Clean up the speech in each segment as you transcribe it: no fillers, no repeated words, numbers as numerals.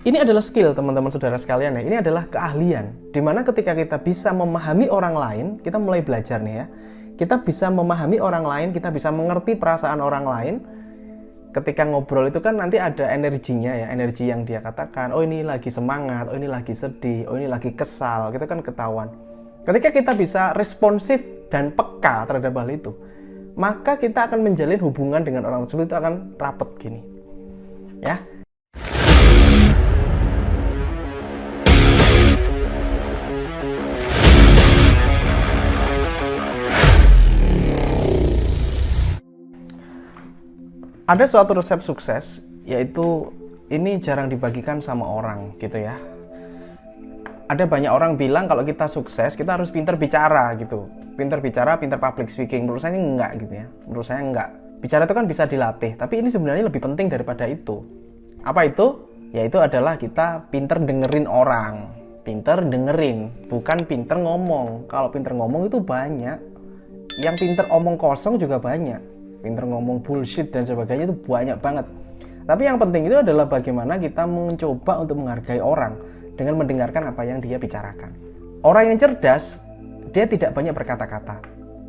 Ini adalah skill teman-teman saudara sekalian ya. Ini adalah keahlian. Dimana ketika kita bisa memahami orang lain, kita mulai belajar nih ya. Kita bisa memahami orang lain, kita bisa mengerti perasaan orang lain. Ketika ngobrol itu kan nanti ada energinya ya, energi yang dia katakan. Oh ini lagi semangat, oh ini lagi sedih, oh ini lagi kesal. Gitu kan ketahuan. Ketika kita bisa responsif dan peka terhadap hal itu, maka kita akan menjalin hubungan dengan orang tersebut itu akan rapet gini. Ya. Ada suatu resep sukses, yaitu ini jarang dibagikan sama orang gitu ya. Ada banyak orang bilang kalau kita sukses, kita harus pintar bicara gitu. Pintar bicara, pintar public speaking. Menurut saya enggak gitu ya. Menurut saya enggak. Bicara itu kan bisa dilatih, tapi ini sebenarnya lebih penting daripada itu. Apa itu? Yaitu adalah kita pintar dengerin orang. Pintar dengerin, bukan pintar ngomong. Kalau pintar ngomong itu banyak. Yang pintar omong kosong juga banyak. Pinter ngomong bullshit dan sebagainya itu banyak banget. Tapi yang penting itu adalah bagaimana kita mencoba untuk menghargai orang dengan mendengarkan apa yang dia bicarakan. Orang yang cerdas, dia tidak banyak berkata-kata.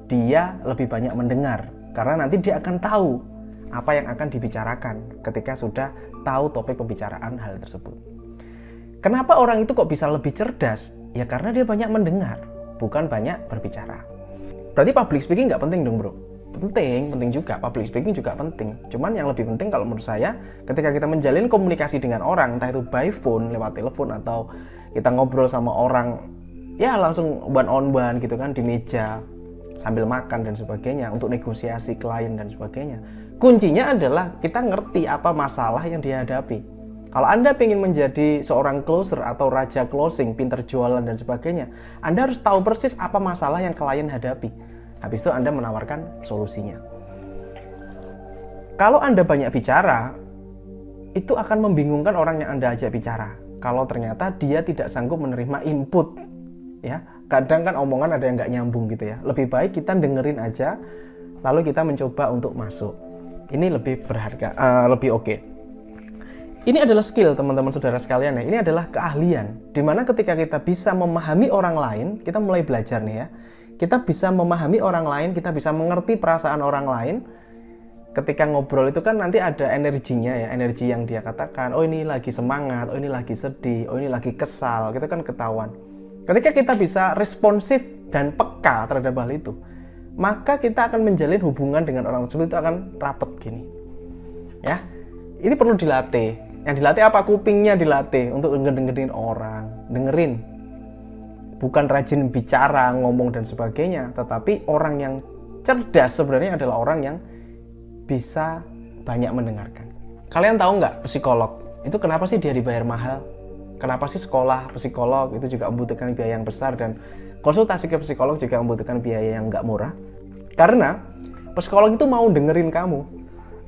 Dia lebih banyak mendengar, karena nanti dia akan tahu apa yang akan dibicarakan ketika sudah tahu topik pembicaraan hal tersebut. Kenapa orang itu kok bisa lebih cerdas? Ya karena dia banyak mendengar, bukan banyak berbicara. Berarti public speaking nggak penting dong bro? Penting juga, public speaking juga penting. Cuman yang lebih penting kalau menurut saya, ketika kita menjalin komunikasi dengan orang, entah itu by phone, lewat telepon, atau kita ngobrol sama orang, ya langsung one on one gitu kan, di meja, sambil makan dan sebagainya, untuk negosiasi klien dan sebagainya. Kuncinya adalah kita ngerti apa masalah yang dihadapi. Kalau Anda ingin menjadi seorang closer atau raja closing, pinter jualan dan sebagainya, Anda harus tahu persis apa masalah yang klien hadapi. Habis itu Anda menawarkan solusinya. Kalau Anda banyak bicara, itu akan membingungkan orang yang Anda ajak bicara. Kalau ternyata dia tidak sanggup menerima input, ya kadang kan omongan ada yang nggak nyambung gitu ya. Lebih baik kita dengerin aja, lalu kita mencoba untuk masuk. Ini lebih berharga, lebih oke. Ini adalah skill teman-teman saudara sekalian ya. Ini adalah keahlian. Dimana ketika kita bisa memahami orang lain, kita mulai belajar nih ya. Kita bisa memahami orang lain, kita bisa mengerti perasaan orang lain. Ketika ngobrol itu kan nanti ada energinya ya, energi yang dia katakan. Oh ini lagi semangat, oh ini lagi sedih, oh ini lagi kesal. Gitu kan ketahuan. Ketika kita bisa responsif dan peka terhadap hal itu, maka kita akan menjalin hubungan dengan orang tersebut itu akan rapet gini. Ya, ini perlu dilatih. Yang dilatih apa? Kupingnya dilatih untuk dengerin orang, dengerin. Bukan rajin bicara, ngomong dan sebagainya, tetapi orang yang cerdas sebenarnya adalah orang yang bisa banyak mendengarkan. Kalian tahu nggak psikolog? Itu kenapa sih dia dibayar mahal? Kenapa sih sekolah psikolog itu juga membutuhkan biaya yang besar dan konsultasi ke psikolog juga membutuhkan biaya yang nggak murah? Karena psikolog itu mau dengerin kamu.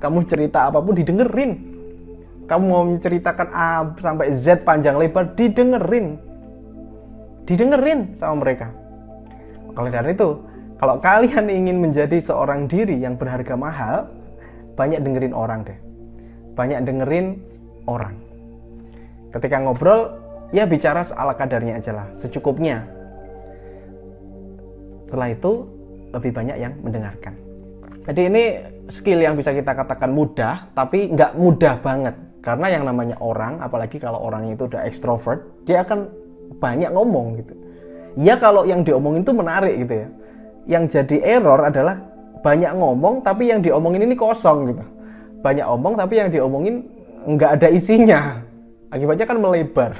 Kamu cerita apapun didengerin. Kamu mau menceritakan A sampai Z panjang lebar didengerin sama mereka. Oleh karena itu, kalau kalian ingin menjadi seorang diri yang berharga mahal, banyak dengerin orang deh. Banyak dengerin orang. Ketika ngobrol, ya bicara seala kadarnya aja lah, secukupnya. Setelah itu, lebih banyak yang mendengarkan. Jadi ini skill yang bisa kita katakan mudah, tapi nggak mudah banget. Karena yang namanya orang, apalagi kalau orangnya itu udah extrovert, dia akan banyak ngomong gitu. Ya kalau yang diomongin itu menarik gitu ya. Yang jadi error adalah banyak ngomong tapi yang diomongin ini kosong gitu. Banyak omong tapi yang diomongin nggak ada isinya. Akibatnya kan melebar.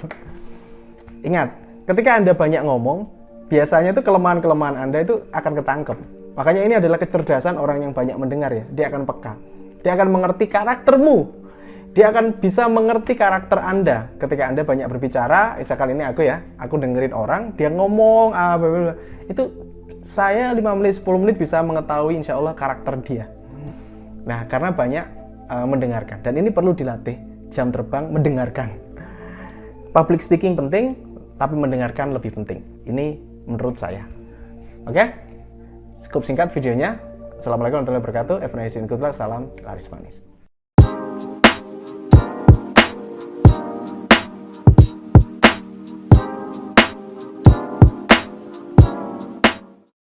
Ingat, ketika Anda banyak ngomong, biasanya itu kelemahan-kelemahan Anda itu akan ketangkep. Makanya ini adalah kecerdasan orang yang banyak mendengar ya. Dia akan peka. Dia akan mengerti karaktermu. Dia akan bisa mengerti karakter Anda ketika Anda banyak berbicara. Misalkan ini aku dengerin orang, dia ngomong, itu saya 5 menit, 10 menit bisa mengetahui insya Allah karakter dia. Nah, karena banyak mendengarkan. Dan ini perlu dilatih, jam terbang mendengarkan. Public speaking penting, tapi mendengarkan lebih penting. Ini menurut saya. Oke? Cukup singkat videonya. Assalamualaikum warahmatullahi wabarakatuh. Have a nice day, good luck. Salam laris manis.